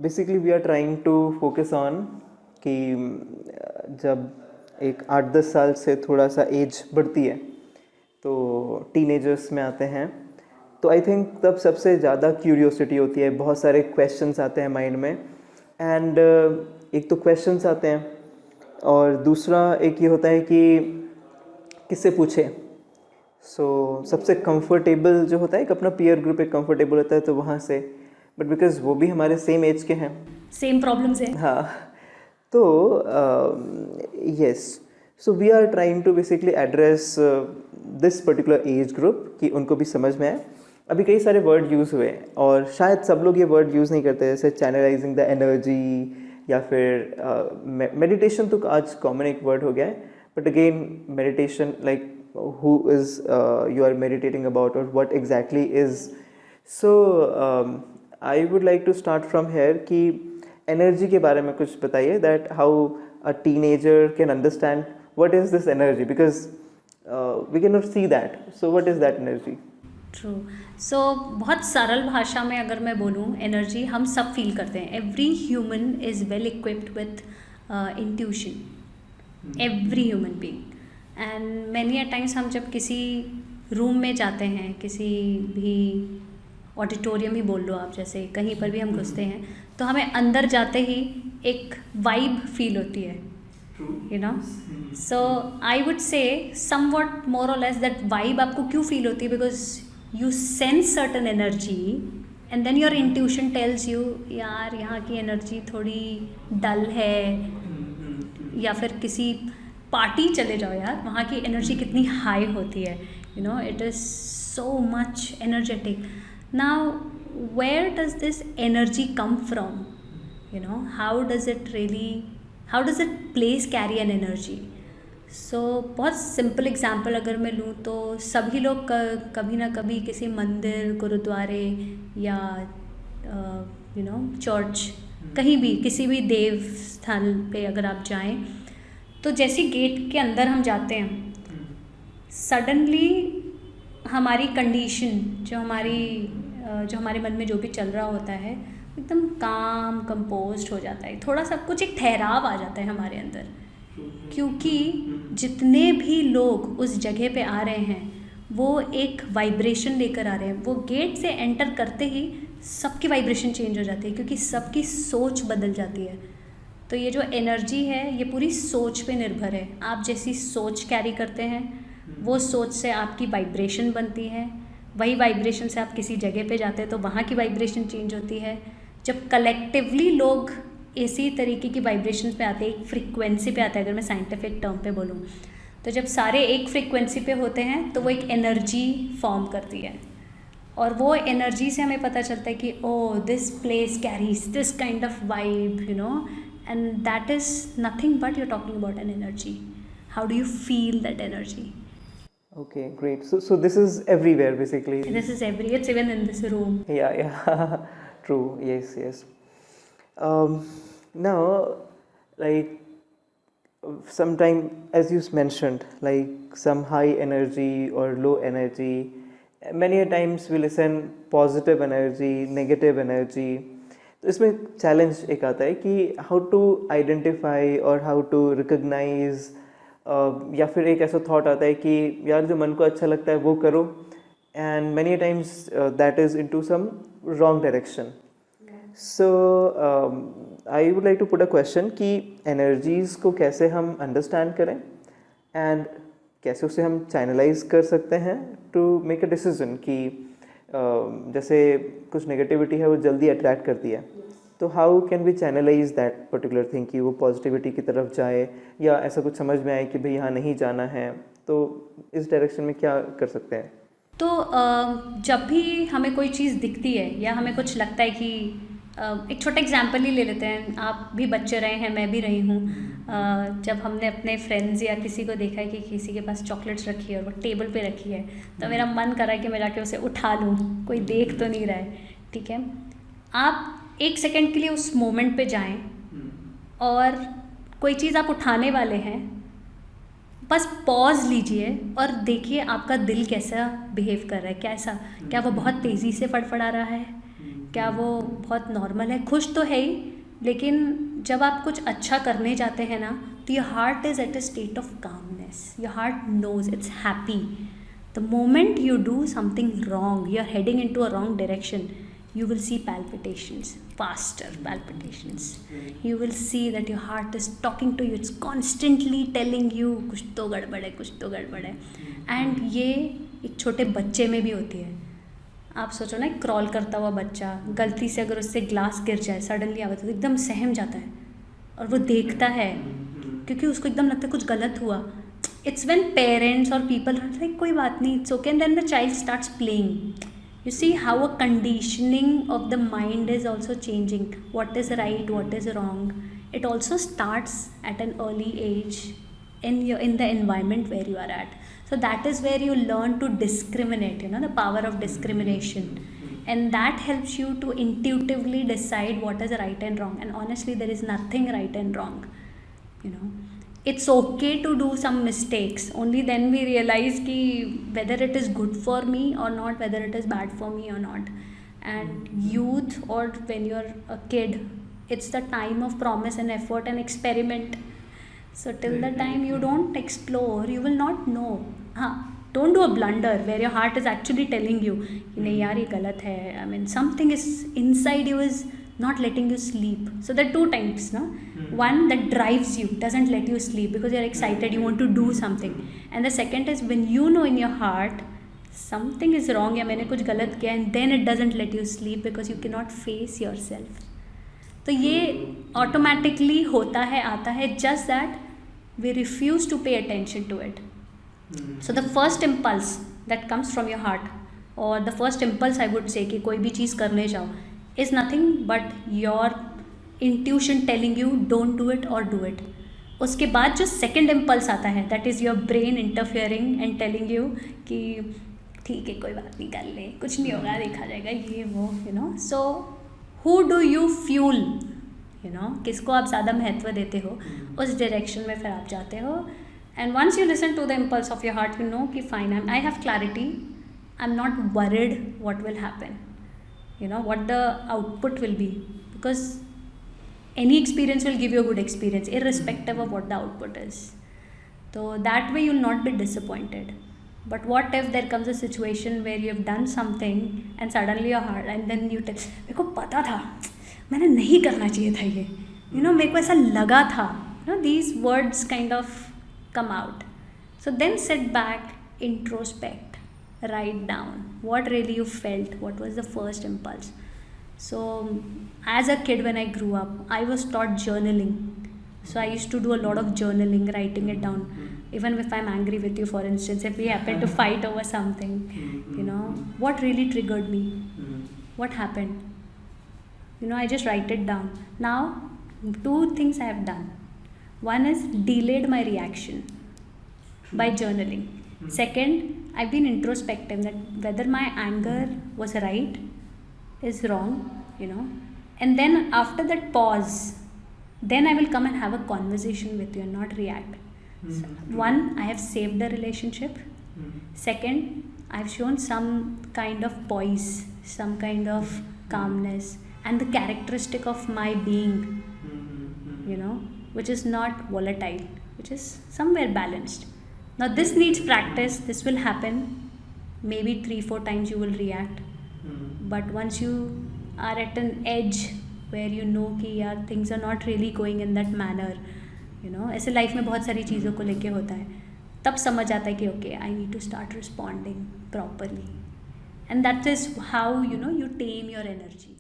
Basically we are trying to focus on कि जब एक 8-10 साल से थोड़ा सा एज बढ़ती है तो टीनेजर्स में आते हैं, तो आई थिंक तब सबसे ज़्यादा क्यूरियोसिटी होती है, बहुत सारे क्वेश्चंस आते हैं माइंड में। एंड एक तो क्वेश्चंस आते हैं और दूसरा एक ये होता है कि किससे पूछे। सबसे कंफर्टेबल जो होता है, एक अपना पीयर ग्रुप एक कंफर्टेबल होता है तो वहाँ से, बट बिकॉज वो भी हमारे सेम एज के हैं, सेम प्रॉब्लम्स है। हाँ, तो yes, so we are trying to basically address this particular age group कि उनको भी समझ में आए। अभी कई सारे वर्ड यूज़ हुए और शायद सब लोग ये वर्ड यूज़ नहीं करते, जैसे चैनलाइजिंग द एनर्जी या फिर मेडिटेशन तो आज कॉमन एक वर्ड हो गया है, but again meditation like who is you are meditating about or what exactly is. So I would like to start from here कि energy के बारे में कुछ बताइए, that how a teenager can understand what is this energy, because we cannot see that, so what is that energy? True. So बहुत सरल भाषा में अगर मैं बोलूँ, एनर्जी हम सब फील करते हैं। Every human is well equipped with intuition, every human being. And many a times हम जब किसी रूम में जाते हैं, किसी भी ऑडिटोरियम ही बोल लो आप, जैसे कहीं पर भी हम घुसते हैं, तो हमें अंदर जाते ही एक वाइब फील होती है, you know. So I would say somewhat more और लेस दैट वाइब आपको क्यों फील होती है, because you sense certain energy and then your intuition tells you, यार यहाँ की एनर्जी थोड़ी डल है, या फिर किसी पार्टी चले जाओ यार, वहाँ की एनर्जी कितनी हाई होती है, you know, it is so much energetic. Now where does this energy come from, you know, how does it place carry an energy. So बहुत सिंपल एग्जांपल अगर मैं लूँ तो सभी लोग कभी ना कभी किसी मंदिर, गुरुद्वारे या यू नो चर्च, कहीं भी किसी भी देव स्थल पे अगर आप जाएं, तो जैसे गेट के अंदर हम जाते हैं, सडनली हमारी कंडीशन, जो हमारे मन में जो भी चल रहा होता है, एकदम काम कंपोज्ड हो जाता है, थोड़ा सा कुछ एक ठहराव आ जाता है हमारे अंदर, क्योंकि जितने भी लोग उस जगह पे आ रहे हैं वो एक वाइब्रेशन लेकर आ रहे हैं। वो गेट से एंटर करते ही सबकी वाइब्रेशन चेंज हो जाती है, क्योंकि सबकी सोच बदल जाती है। तो ये जो एनर्जी है ये पूरी सोच पे निर्भर है। आप जैसी सोच कैरी करते हैं, वो सोच से आपकी वाइब्रेशन बनती है, वही वाइब्रेशन से आप किसी जगह पे जाते हैं तो वहाँ की वाइब्रेशन चेंज होती है। जब कलेक्टिवली लोग इसी तरीके की वाइब्रेशन पे आते हैं, एक फ्रीक्वेंसी पे आते हैं, अगर मैं साइंटिफिक टर्म पे बोलूँ, तो जब सारे एक फ्रीक्वेंसी पे होते हैं तो वो एक एनर्जी फॉर्म करती है, और वो एनर्जी से हमें पता चलता है कि oh this place carries this kind of vibe, you know, and that is nothing but you're talking about an energy. How do you feel that energy? Okay, great. So this is everywhere basically. This is it's even in this room. Yeah. True. Yes. Now, like sometime, as you mentioned, like some high energy or low energy, many a times we listen positive energy, negative energy. तो इसमें challenge एक आता है कि how to identify और how to recognise, या फिर एक ऐसा थॉट आता है कि यार जो मन को अच्छा लगता है वो करो, and many times that is into some wrong direction. So I would like to put a question कि एनर्जीज़ को कैसे हम अंडरस्टैंड करें एंड कैसे उसे हम चैनलाइज कर सकते हैं टू मेक अ डिसीजन कि जैसे कुछ नेगेटिविटी है वो जल्दी अट्रैक्ट करती है, तो how can we channelize that particular thing कि वो पॉजिटिविटी की तरफ जाए, या ऐसा कुछ समझ में आए कि भाई यहाँ नहीं जाना है, तो इस डायरेक्शन में क्या कर सकते हैं? तो जब भी हमें कोई चीज़ दिखती है या हमें कुछ लगता है कि एक छोटा एग्जांपल ही ले लेते हैं, आप भी बच्चे रहे हैं, मैं भी रही हूँ, जब हमने अपने फ्रेंड्स या किसी को देखा है कि किसी के पास चॉकलेट्स रखी है और वो टेबल पे रखी है, तो मेरा मन कर रहा है कि मैं जाके उसे उठा लूँ, कोई देख तो नहीं रहा है, ठीक है। आप एक सेकंड के लिए उस मोमेंट पे जाएं और कोई चीज़ आप उठाने वाले हैं, बस पॉज लीजिए और देखिए आपका दिल कैसा बिहेव कर रहा है, क्या वो बहुत तेज़ी से फड़फड़ा रहा है, क्या वो बहुत नॉर्मल है? खुश तो है ही, लेकिन जब आप कुछ अच्छा करने जाते हैं ना, तो your heart is at a state of calmness. Your heart knows it's happy. The moment you do something wrong, you're heading into a wrong direction, you will see palpitations, faster palpitations. You will see that your heart is talking to you, it's constantly telling you कुछ तो गड़बड़ है, कुछ तो गड़बड़ है. And ये एक छोटे बच्चे में भी होती है. आप सोचो ना, एक क्रॉल करता हुआ बच्चा, गलती से अगर उससे ग्लास गिर जाए, सडनली आवाज़ तो एकदम सहम जाता है और वो देखता है, क्योंकि उसको एकदम लगता है कुछ गलत हुआ. It's when parents or people are like, कोई बात नहीं, it's okay, and then the child starts playing. You see how a conditioning of the mind is also changing. What is right, what is wrong. It also starts at an early age in the environment where you are at. So that is where you learn to discriminate, the power of discrimination. And that helps you to intuitively decide what is right and wrong. And honestly, there is nothing right and wrong, It's okay to do some mistakes. Only then we realize ki whether it is good for me or not, whether it is bad for me or not. And youth, or when you're a kid, it's the time of promise and effort and experiment. So till the time you don't explore, you will not know. Don't do a blunder where your heart is actually telling you, nahi yaar ye galat hai. I mean, something is inside you is not letting you sleep. So there are two types, no? One that drives you, doesn't let you sleep because you're excited, you want to do something. And the second is when you know in your heart something is wrong या मैंने कुछ गलत किया, and then it doesn't let you sleep because you cannot face yourself. तो ये automatically होता है, आता है, just that we refuse to pay attention to it. So the first impulse that comes from your heart, or the first impulse I would say कि कोई भी चीज़ करने जाओ, is nothing but your intuition telling you don't do it or do it. उसके बाद जो second impulse आता है, that is your brain interfering and telling you कि ठीक है, कोई बात नहीं, कर ले, कुछ नहीं होगा, देखा जाएगा, ये वो, So who do you fuel, किसको आप ज़्यादा महत्व देते हो, उस direction में फिर आप जाते हो. And once you listen to the impulse of your heart, you know कि fine, I have clarity, I'm not worried what will happen. What the output will be, because any experience will give you a good experience irrespective of what the output is. So that way you'll not be disappointed. But what if there comes a situation where you have done something and suddenly your heart, and then you tell, मेरे को पता था, मैंने नहीं करना चाहिए था ये, मेरे को ऐसा लगा था, these words kind of come out. So then sit back, introspect, write down what really you felt, what was the first impulse. So as a kid, when I grew up, I was taught journaling. So I used to do a lot of journaling, writing it down. Even if I'm angry with you, for instance, if we happen to fight over something, what really triggered me, what happened, I just write it down. Now two things I have done. One is delayed my reaction by journaling. Second, I've been introspective, that whether my anger was right, is wrong, and then after that pause, then I will come and have a conversation with you and not react. One, I have saved the relationship. Second, I've shown some kind of poise, some kind of calmness, and the characteristic of my being, which is not volatile, which is somewhere balanced. Now this needs practice. This will happen. Maybe 3-4 times you will react. But once you are at an edge where you know कि यार things are not really going in that manner, ऐसे life में बहुत सारी चीज़ों को लेके होता है, तब समझ आता है कि okay, I need to start responding properly. And that is how you tame your energy.